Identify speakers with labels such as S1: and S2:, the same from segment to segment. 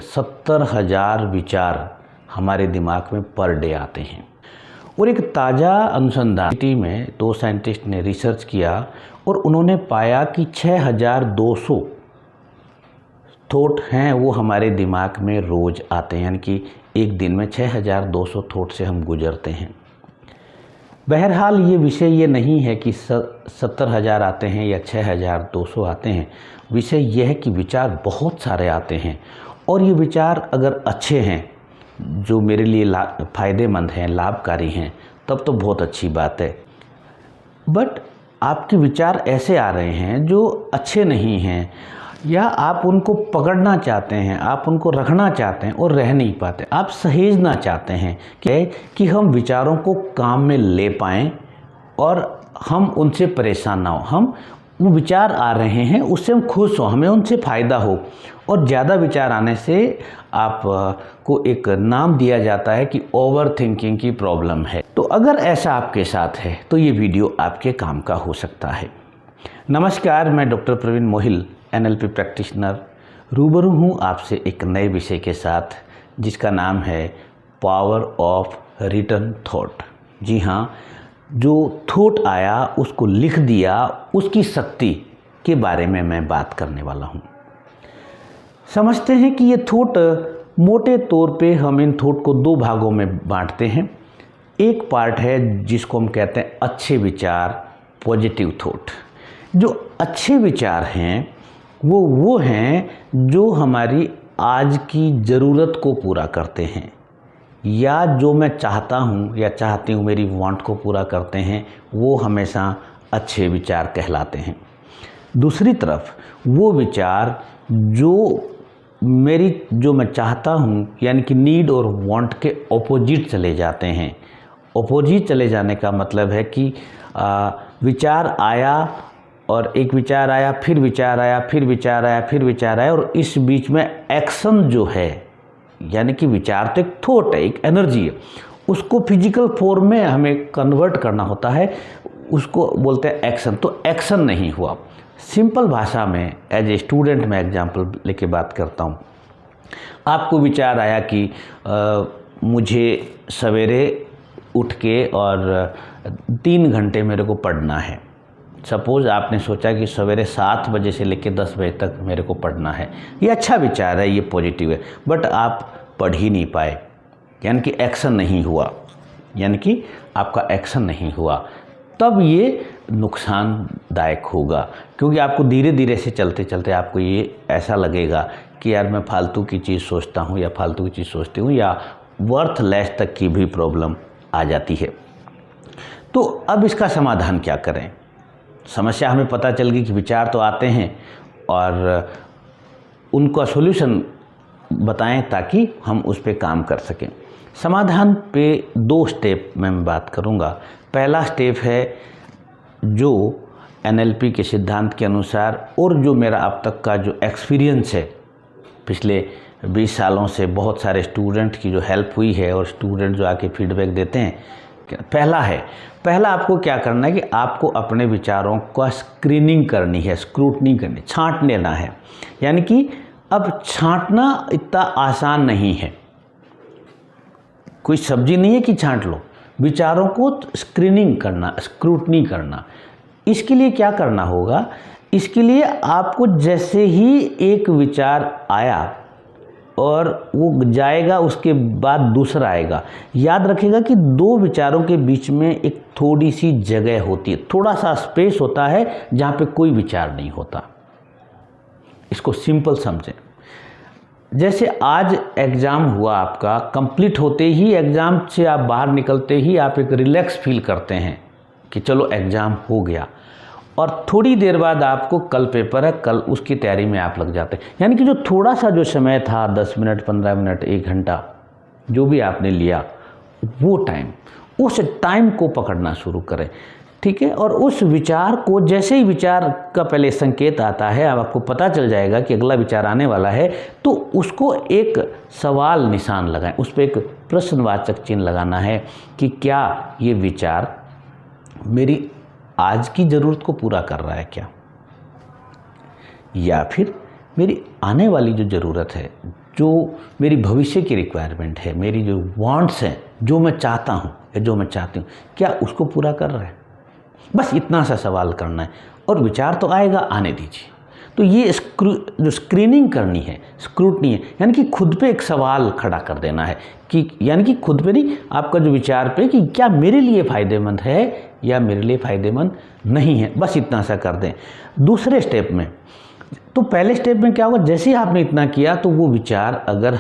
S1: 70,000 विचार हमारे दिमाग में पर डे आते हैं। और एक ताज़ा अनुसंधान में 2 साइंटिस्ट ने रिसर्च किया और उन्होंने पाया कि 6,200 थॉट हैं वो हमारे दिमाग में रोज़ आते हैं, यानी कि एक दिन में 6,200 थॉट से हम गुजरते हैं। बहरहाल ये विषय ये नहीं है कि 70,000 आते हैं या 6,200 आते हैं। विषय यह है कि विचार बहुत सारे आते हैं और ये विचार अगर अच्छे हैं, जो मेरे लिए फ़ायदेमंद हैं, लाभकारी हैं, तब तो बहुत अच्छी बात है। बट आपके विचार ऐसे आ रहे हैं जो अच्छे नहीं हैं, या आप उनको पकड़ना चाहते हैं, आप उनको रखना चाहते हैं और रह नहीं पाते, आप सहेजना चाहते हैं कि हम विचारों को काम में ले पाएँ और हम उनसे परेशान ना हो। हम वो विचार आ रहे हैं उससे हम खुश हों, हमें उनसे फ़ायदा हो। और ज़्यादा विचार आने से आप को एक नाम दिया जाता है कि ओवर थिंकिंग की प्रॉब्लम है। तो अगर ऐसा आपके साथ है तो ये वीडियो आपके काम का हो सकता है। नमस्कार, मैं doctor Praveen Mohil, NLP practitioner, रूबरू हूँ आपसे एक नए विषय के साथ जिसका नाम है पावर ऑफ रिटन थॉट। जी हाँ, जो थॉट आया उसको लिख दिया, उसकी शक्ति के बारे में मैं बात करने वाला हूँ। समझते हैं कि ये थॉट मोटे तौर पे हम इन थॉट को 2 भागों में बांटते हैं। एक पार्ट है जिसको हम कहते हैं अच्छे विचार, पॉजिटिव थॉट। जो अच्छे विचार हैं वो हैं जो हमारी आज की ज़रूरत को पूरा करते हैं, या जो मैं चाहता हूँ या चाहती हूँ मेरी वांट को पूरा करते हैं, वो हमेशा अच्छे विचार कहलाते हैं। दूसरी तरफ वो विचार जो मैं चाहता हूँ, यानी कि नीड और वांट के ऑपोजिट चले जाते हैं। ऑपोजिट चले जाने का मतलब है कि विचार आया और एक विचार आया, फिर विचार आया, फिर विचार आया, फिर विचार आया, और इस बीच में एक्शन जो है, यानी कि विचार तो एक थॉट है, एक एनर्जी है, उसको फिजिकल फॉर्म में हमें कन्वर्ट करना होता है, उसको बोलते हैं एक्शन। तो एक्शन नहीं हुआ। सिंपल भाषा में एज ए स्टूडेंट मैं एग्जांपल लेके बात करता हूँ। आपको विचार आया कि मुझे सवेरे उठ के और 3 घंटे मेरे को पढ़ना है। सपोज़ आपने सोचा कि सवेरे 7 बजे से लेकर 10 बजे तक मेरे को पढ़ना है। ये अच्छा विचार है, ये पॉजिटिव है, बट आप पढ़ ही नहीं पाए, यानी कि एक्शन नहीं हुआ, यानी कि आपका एक्शन नहीं हुआ। तब ये नुकसानदायक होगा, क्योंकि आपको धीरे धीरे से चलते चलते आपको ये ऐसा लगेगा कि यार मैं फालतू की चीज़ सोचता हूँ या फालतू की चीज़ सोचती हूँ, या वर्थलेस तक की भी प्रॉब्लम आ जाती है। तो अब इसका समाधान क्या करें? समस्या हमें पता चल गई कि विचार तो आते हैं और उनका सॉल्यूशन बताएं ताकि हम उस पर काम कर सकें। समाधान पे 2 स्टेप में मैं बात करूंगा। पहला स्टेप है जो NLP के सिद्धांत के अनुसार और जो मेरा अब तक का जो एक्सपीरियंस है, पिछले 20 सालों से बहुत सारे स्टूडेंट की जो हेल्प हुई है और स्टूडेंट जो आके फीडबैक देते हैं, पहला आपको क्या करना है कि आपको अपने विचारों का स्क्रीनिंग करनी है, स्क्रूटनी करनी, छांट लेना है। यानी कि अब छांटना इतना आसान नहीं है, कोई सब्जी नहीं है कि छांट लो। विचारों को स्क्रीनिंग करना, स्क्रूटनी करना। इसके लिए क्या करना होगा? इसके लिए आपको जैसे ही एक विचार आया और वो जाएगा, उसके बाद दूसरा आएगा, याद रखिएगा कि 2 विचारों के बीच में एक थोड़ी सी जगह होती है, थोड़ा सा स्पेस होता है जहाँ पे कोई विचार नहीं होता। इसको सिंपल समझें। जैसे आज एग्ज़ाम हुआ आपका, कंप्लीट होते ही एग्ज़ाम से आप बाहर निकलते ही आप एक रिलैक्स फील करते हैं कि चलो एग्ज़ाम हो गया, और थोड़ी देर बाद आपको कल पेपर है, कल उसकी तैयारी में आप लग जाते हैं। यानी कि जो थोड़ा सा जो समय था, 10 मिनट, 15 मिनट, 1 घंटा, जो भी आपने लिया, वो टाइम, उस टाइम को पकड़ना शुरू करें। ठीक है। और उस विचार को, जैसे ही विचार का पहले संकेत आता है, अब आपको पता चल जाएगा कि अगला विचार आने वाला है, तो उसको एक सवाल निशान लगाएं, उस पर एक प्रश्नवाचक चिन्ह लगाना है कि क्या ये विचार मेरी आज की ज़रूरत को पूरा कर रहा है क्या, या फिर मेरी आने वाली जो ज़रूरत है, जो मेरी भविष्य की रिक्वायरमेंट है, मेरी जो वांट्स हैं, जो मैं चाहता हूँ या जो मैं चाहती हूँ, क्या उसको पूरा कर रहा है? बस इतना सा सवाल करना है और विचार तो आएगा, आने दीजिए। तो ये जो स्क्रीनिंग करनी है, स्क्रूटनी है, यानी कि खुद पे एक सवाल खड़ा कर देना है कि यानी कि खुद पे नहीं, आपका जो विचार पे कि क्या मेरे लिए फ़ायदेमंद है या मेरे लिए फ़ायदेमंद नहीं है, बस इतना सा कर दें। दूसरे स्टेप में, तो पहले स्टेप में क्या होगा, जैसे ही आपने इतना किया तो वो विचार अगर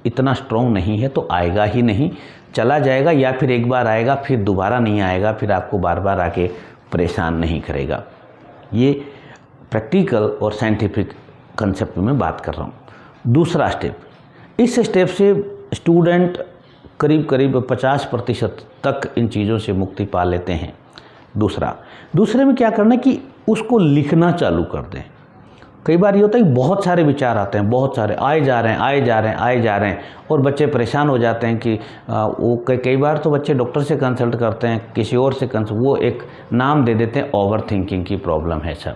S1: इतना स्ट्रॉन्ग नहीं है तो आएगा ही नहीं, चला जाएगा, या फिर एक बार आएगा फिर दोबारा नहीं आएगा, फिर आपको बार बार आके परेशान नहीं करेगा। ये प्रैक्टिकल और साइंटिफिक कंसेप्ट में बात कर रहा हूँ। दूसरा स्टेप, इस स्टेप से स्टूडेंट करीब करीब 50% तक इन चीज़ों से मुक्ति पा लेते हैं। दूसरे में क्या करना है कि उसको लिखना चालू कर दें। कई बार ये होता है कि बहुत सारे विचार आते हैं, बहुत सारे आए जा रहे हैं और बच्चे परेशान हो जाते हैं कि वो कई बार तो बच्चे डॉक्टर से कंसल्ट करते हैं, किसी और से कंसल्ट, वो एक नाम दे देते हैं, ओवर थिंकिंग की प्रॉब्लम है। सब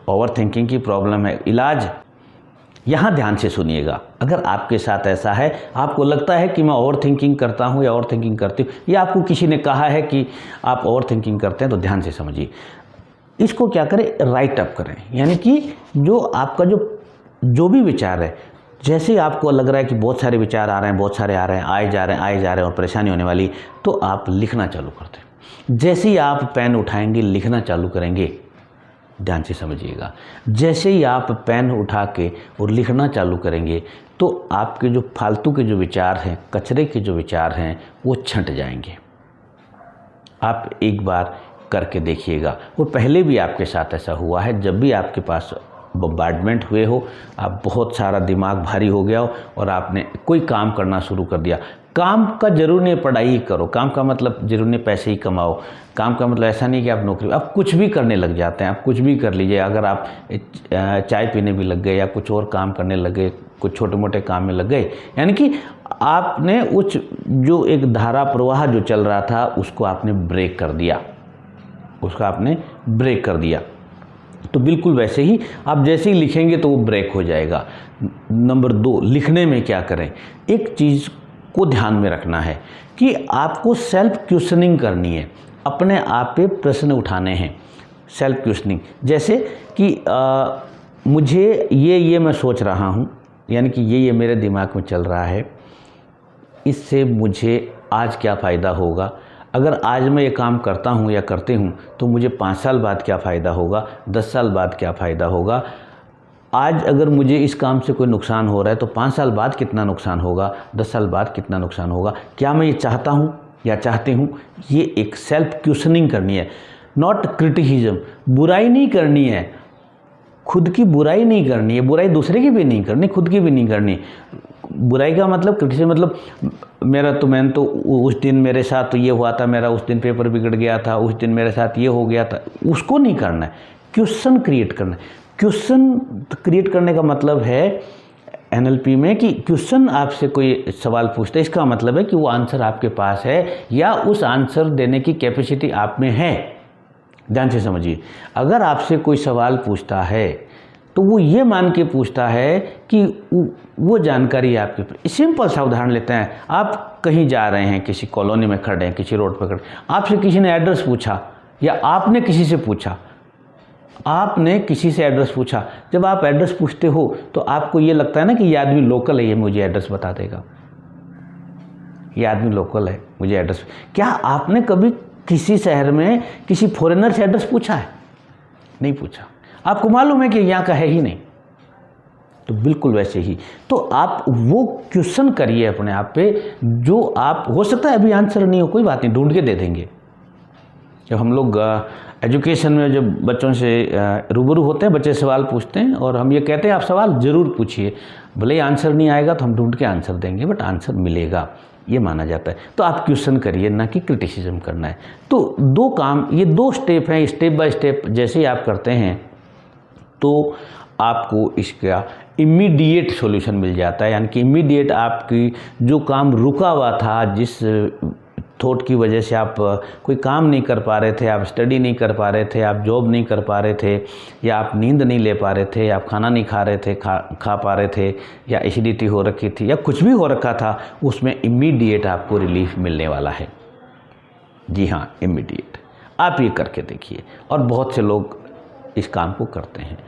S1: ओवर थिंकिंग की प्रॉब्लम है। इलाज यहाँ ध्यान से सुनिएगा। अगर आपके साथ ऐसा है, आपको लगता है कि मैं ओवर थिंकिंग करता हूँ या ओवर थिंकिंग करती हूँ, या आपको किसी ने कहा है कि आप ओवर थिंकिंग करते हैं, तो ध्यान से समझिए। इसको क्या करें, राइट अप करें। यानी कि जो आपका जो भी विचार है, जैसे आपको लग रहा है कि बहुत सारे विचार आ रहे हैं, बहुत सारे आ रहे हैं, आए जा रहे हैं और परेशानी होने वाली, तो आप लिखना चालू कर दें। जैसे ही आप पेन उठाएंगे, लिखना चालू करेंगे, ध्यान से समझिएगा, जैसे ही आप पेन उठा के और लिखना चालू करेंगे तो आपके जो फालतू के जो विचार हैं, कचरे के जो विचार हैं, वो छंट जाएंगे। आप एक बार करके देखिएगा। और पहले भी आपके साथ ऐसा हुआ है, जब भी आपके पास बम्बार्डमेंट हुए हो, आप बहुत सारा दिमाग भारी हो गया हो और आपने कोई काम करना शुरू कर दिया। काम का जरूर नहीं पढ़ाई ही करो, काम का मतलब जरूर नहीं पैसे ही कमाओ, काम का मतलब ऐसा नहीं कि आप नौकरी, आप कुछ भी करने लग जाते हैं, आप कुछ भी कर लीजिए। अगर आप चाय पीने भी लग गए या कुछ और काम करने लग गए, कुछ छोटे मोटे काम में लग गए, यानी कि आपने उस जो एक धारा प्रवाह जो चल रहा था उसको आपने ब्रेक कर दिया, तो बिल्कुल वैसे ही आप जैसे ही लिखेंगे तो वो ब्रेक हो जाएगा। नंबर 2, लिखने में क्या करें, एक चीज़ को ध्यान में रखना है कि आपको सेल्फ क्वेश्चनिंग करनी है, अपने आप पे प्रश्न उठाने हैं। सेल्फ क्वेश्चनिंग जैसे कि मुझे ये मैं सोच रहा हूँ, यानी कि ये मेरे दिमाग में चल रहा है, इससे मुझे आज क्या फ़ायदा होगा, अगर आज मैं ये काम करता हूँ या करती हूँ तो मुझे 5 साल बाद क्या फ़ायदा होगा, 10 साल बाद क्या फ़ायदा होगा, आज अगर मुझे इस काम से कोई नुकसान हो रहा है तो 5 साल बाद कितना नुकसान होगा, 10 साल बाद कितना नुकसान होगा, क्या मैं ये चाहता हूँ या चाहती हूँ। ये एक सेल्फ क्वेश्चनिंग करनी है, नॉट क्रिटिसिज्म। बुराई नहीं करनी है, खुद की बुराई नहीं करनी है, बुराई दूसरे की भी नहीं करनी, खुद की भी नहीं करनी। बुराई का मतलब क्रिटिसिज्म मतलब मैंने तो उस दिन मेरे साथ तो ये हुआ था, मेरा उस दिन पेपर बिगड़ गया था, उस दिन मेरे साथ ये हो गया था, उसको नहीं करना है। क्वेश्चन क्रिएट करना है। क्वेश्चन क्रिएट करने का मतलब है एनएलपी में कि क्वेश्चन आपसे कोई सवाल पूछता है, इसका मतलब है कि वो आंसर आपके पास है या उस आंसर देने की कैपेसिटी आप में है। ध्यान से समझिए, अगर आपसे कोई सवाल पूछता है तो वो ये मान के पूछता है कि वो जानकारी आपके। सिंपल सा उदाहरण लेते हैं, आप कहीं जा रहे हैं, किसी कॉलोनी में खड़े हैं, किसी रोड पर खड़े, आपसे किसी ने एड्रेस पूछा या आपने किसी से पूछा, एड्रेस पूछा। जब आप एड्रेस पूछते हो तो आपको ये लगता है ना कि ये आदमी लोकल है, ये मुझे एड्रेस बता देगा, ये आदमी लोकल है, मुझे एड्रेस। क्या आपने कभी किसी शहर में किसी फॉरेनर से एड्रेस पूछा है? नहीं पूछा। आपको मालूम है कि यहाँ का है ही नहीं। तो बिल्कुल वैसे ही तो आप वो क्वेश्चन करिए अपने आप पे, जो आप हो सकता है अभी आंसर नहीं हो, कोई बात नहीं, ढूंढ के दे देंगे। जब हम लोग एजुकेशन में जब बच्चों से रूबरू होते हैं, बच्चे सवाल पूछते हैं और हम ये कहते हैं आप सवाल ज़रूर पूछिए, भले ही आंसर नहीं आएगा तो हम ढूंढ के आंसर देंगे, बट आंसर मिलेगा, ये माना जाता है। तो आप क्वेश्चन करिए, ना कि क्रिटिसिज्म करना है। तो 2 काम, ये 2 स्टेप हैं, स्टेप बाय स्टेप जैसे ही आप करते हैं तो आपको इसका इमीडिएट सॉल्यूशन मिल जाता है। यानी कि इमीडिएट आपकी जो काम रुका हुआ था, जिस थॉट की वजह से आप कोई काम नहीं कर पा रहे थे, आप स्टडी नहीं कर पा रहे थे, आप जॉब नहीं कर पा रहे थे, या आप नींद नहीं ले पा रहे थे, आप खाना नहीं खा रहे थे, खा पा रहे थे, या एसिडिटी हो रखी थी, या कुछ भी हो रखा था, उसमें इमीडिएट आपको रिलीफ मिलने वाला है। जी हाँ, इमीडिएट। आप ये करके देखिए, और बहुत से लोग इस काम को करते हैं।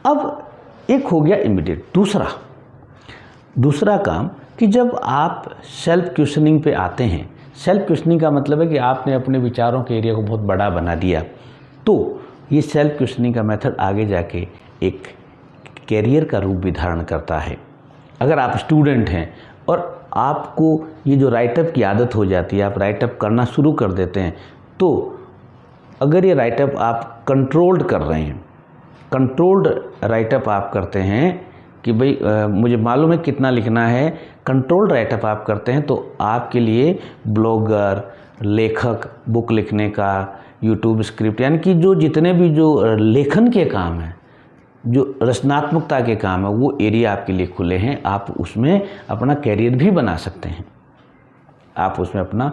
S1: अब एक हो गया इमीडिएट। दूसरा काम कि जब आप सेल्फ क्वेश्चनिंग पे आते हैं, सेल्फ क्वेश्चनिंग का मतलब है कि आपने अपने विचारों के एरिया को बहुत बड़ा बना दिया, तो ये सेल्फ क्वेश्चनिंग का मेथड आगे जाके एक कैरियर का रूप भी धारण करता है। अगर आप स्टूडेंट हैं और आपको ये जो राइटअप की आदत हो जाती है, आप राइटअप करना शुरू कर देते हैं, तो अगर ये राइटअप आप कंट्रोल्ड कर रहे हैं, कंट्रोल्ड राइटअप आप करते हैं कि भाई मुझे मालूम है कितना लिखना है, कंट्रोल्ड राइटअप आप करते हैं, तो आपके लिए ब्लॉगर, लेखक, बुक लिखने का, यूट्यूब स्क्रिप्ट, यानी कि जो जितने भी जो लेखन के काम हैं, जो रचनात्मकता के काम है, वो एरिया आपके लिए खुले हैं। आप उसमें अपना कैरियर भी बना सकते हैं, आप उसमें अपना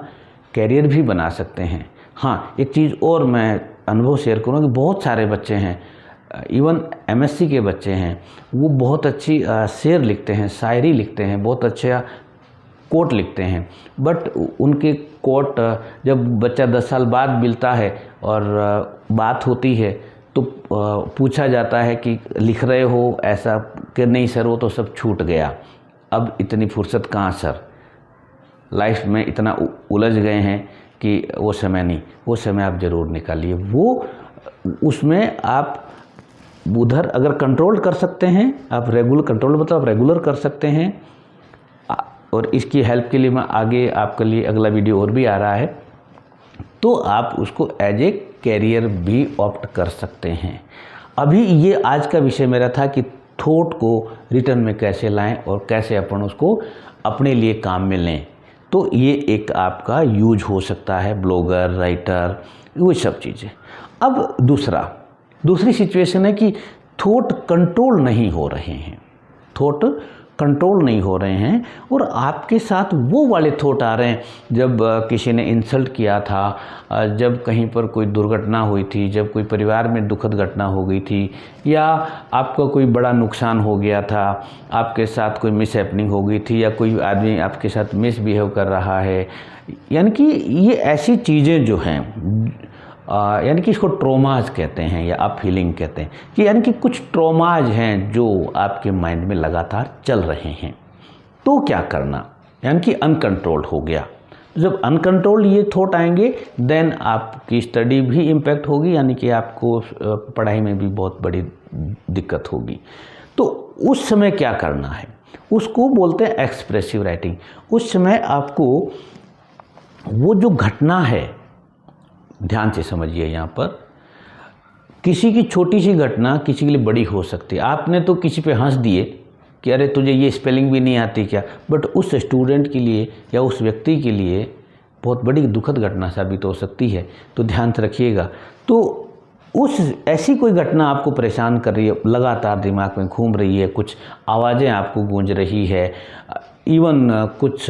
S1: कैरियर भी बना सकते हैं। हाँ, एक चीज़ और मैं अनुभव शेयर करूँ कि बहुत सारे बच्चे हैं, इवन एमएससी के बच्चे हैं, वो बहुत अच्छी शेर लिखते हैं, शायरी लिखते हैं, बहुत अच्छा कोट लिखते हैं, बट उनके कोट जब बच्चा 10 साल बाद मिलता है और बात होती है, तो पूछा जाता है कि लिख रहे हो ऐसा, कि नहीं सर वो तो सब छूट गया, अब इतनी फुर्सत कहाँ सर, लाइफ में इतना उलझ गए हैं कि वो समय नहीं, वो समय आप ज़रूर निकालिए। वो उसमें आप उधर अगर कंट्रोल कर सकते हैं, आप कंट्रोल मतलब आप रेगुलर कर सकते हैं, और इसकी हेल्प के लिए मैं आगे आपके लिए अगला वीडियो और भी आ रहा है, तो आप उसको एज ए कैरियर भी ऑप्ट कर सकते हैं। अभी ये आज का विषय मेरा था कि थॉट को रिटर्न में कैसे लाएं और कैसे अपन उसको अपने लिए काम में लें। तो ये एक आपका यूज हो सकता है, ब्लॉगर, राइटर, वो सब चीज़ें। अब दूसरी सिचुएशन है कि थॉट कंट्रोल नहीं हो रहे हैं, थॉट कंट्रोल नहीं हो रहे हैं, और आपके साथ वो वाले थॉट आ रहे हैं जब किसी ने इंसल्ट किया था, जब कहीं पर कोई दुर्घटना हुई थी, जब कोई परिवार में दुखद घटना हो गई थी, या आपका कोई बड़ा नुकसान हो गया था, आपके साथ कोई मिसहैपनिंग हो गई थी, या कोई आदमी आपके साथ मिसबिहेव कर रहा है, यानी कि ये ऐसी चीज़ें जो हैं, यानी कि इसको ट्रॉमाज कहते हैं या अप हीलिंग कहते हैं, कि यानी कि कुछ ट्रॉमाज हैं जो आपके माइंड में लगातार चल रहे हैं। तो क्या करना, यानी कि अनकंट्रोल्ड हो गया। जब अनकंट्रोल्ड ये थॉट आएंगे, देन आपकी स्टडी भी इम्पैक्ट होगी, यानी कि आपको पढ़ाई में भी बहुत बड़ी दिक्कत होगी। तो उस समय क्या करना है, उसको बोलते हैं एक्सप्रेसिव राइटिंग। उस समय आपको वो जो घटना है, ध्यान से समझिए, यहाँ पर किसी की छोटी सी घटना किसी के लिए बड़ी हो सकती है। आपने तो किसी पे हंस दिए कि अरे तुझे ये स्पेलिंग भी नहीं आती क्या, बट उस स्टूडेंट के लिए या उस व्यक्ति के लिए बहुत बड़ी दुखद घटना साबित हो सकती है। तो ध्यान से रखिएगा। तो उस ऐसी कोई घटना आपको परेशान कर रही है, लगातार दिमाग में घूम रही है, कुछ आवाज़ें आपको गूंज रही है, इवन कुछ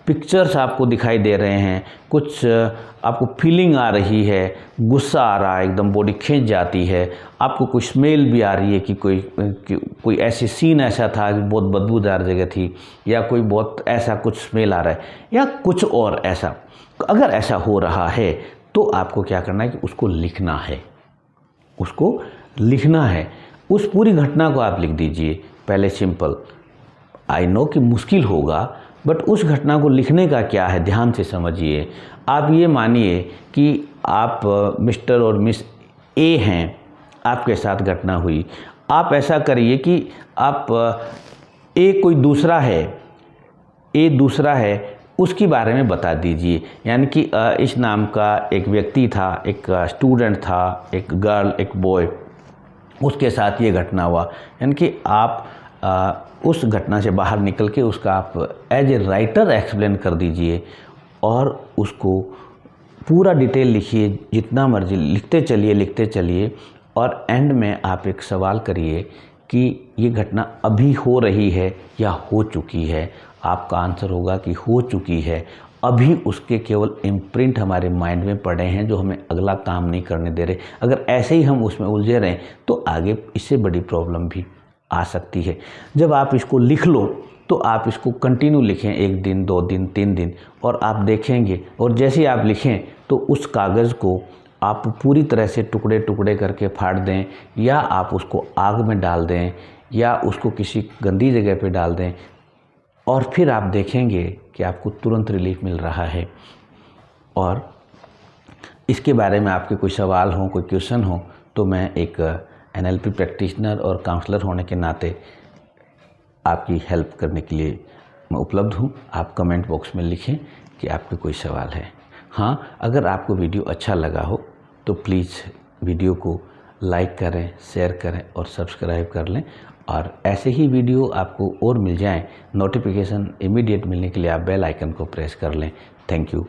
S1: पिक्चर्स आपको दिखाई दे रहे हैं, कुछ आपको फीलिंग आ रही है, गुस्सा आ रहा है, एकदम बॉडी खींच जाती है, आपको कोई स्मेल भी आ रही है कि कोई ऐसी सीन ऐसा था कि बहुत बदबूदार जगह थी, या कोई बहुत ऐसा कुछ स्मेल आ रहा है, या कुछ और ऐसा। अगर ऐसा हो रहा है तो आपको क्या करना है कि उसको लिखना है, उसको लिखना है। उस पूरी घटना को आप लिख दीजिए। पहले सिंपल, आई नो कि मुश्किल होगा, बट उस घटना को लिखने का क्या है, ध्यान से समझिए। आप ये मानिए कि आप मिस्टर और मिस ए हैं, आपके साथ घटना हुई। आप ऐसा करिए कि आप ए कोई दूसरा है, ए दूसरा है, उसके बारे में बता दीजिए। यानी कि इस नाम का एक व्यक्ति था, एक स्टूडेंट था, एक गर्ल, एक बॉय, उसके साथ ये घटना हुआ। यानी कि आप उस घटना से बाहर निकल के उसका आप एज ए राइटर एक्सप्लेन कर दीजिए, और उसको पूरा डिटेल लिखिए, जितना मर्जी लिखते चलिए, और एंड में आप एक सवाल करिए कि ये घटना अभी हो रही है या हो चुकी है। आपका आंसर होगा कि हो चुकी है, अभी उसके केवल इम्प्रिंट हमारे माइंड में पड़े हैं जो हमें अगला काम नहीं करने दे रहे। अगर ऐसे ही हम उसमें उलझे रहें तो आगे इससे बड़ी प्रॉब्लम भी आ सकती है। जब आप इसको लिख लो तो आप इसको कंटिन्यू लिखें, 1 दिन 2 दिन 3 दिन, और आप देखेंगे, और जैसे ही आप लिखें तो उस कागज़ को आप पूरी तरह से टुकड़े टुकड़े करके फाड़ दें, या आप उसको आग में डाल दें, या उसको किसी गंदी जगह पे डाल दें, और फिर आप देखेंगे कि आपको तुरंत रिलीफ मिल रहा है। और इसके बारे में आपके कोई सवाल हो, कोई क्वेश्चन हो, तो मैं एक NLP प्रैक्टिशनर और काउंसलर होने के नाते आपकी हेल्प करने के लिए मैं उपलब्ध हूँ। आप कमेंट बॉक्स में लिखें कि आपके कोई सवाल है। हाँ, अगर आपको वीडियो अच्छा लगा हो तो प्लीज़ वीडियो को लाइक करें, शेयर करें और सब्सक्राइब कर लें, और ऐसे ही वीडियो आपको और मिल जाएं, नोटिफिकेशन इमीडिएट मिलने के लिए आप बेल आइकन को प्रेस कर लें। Thank you.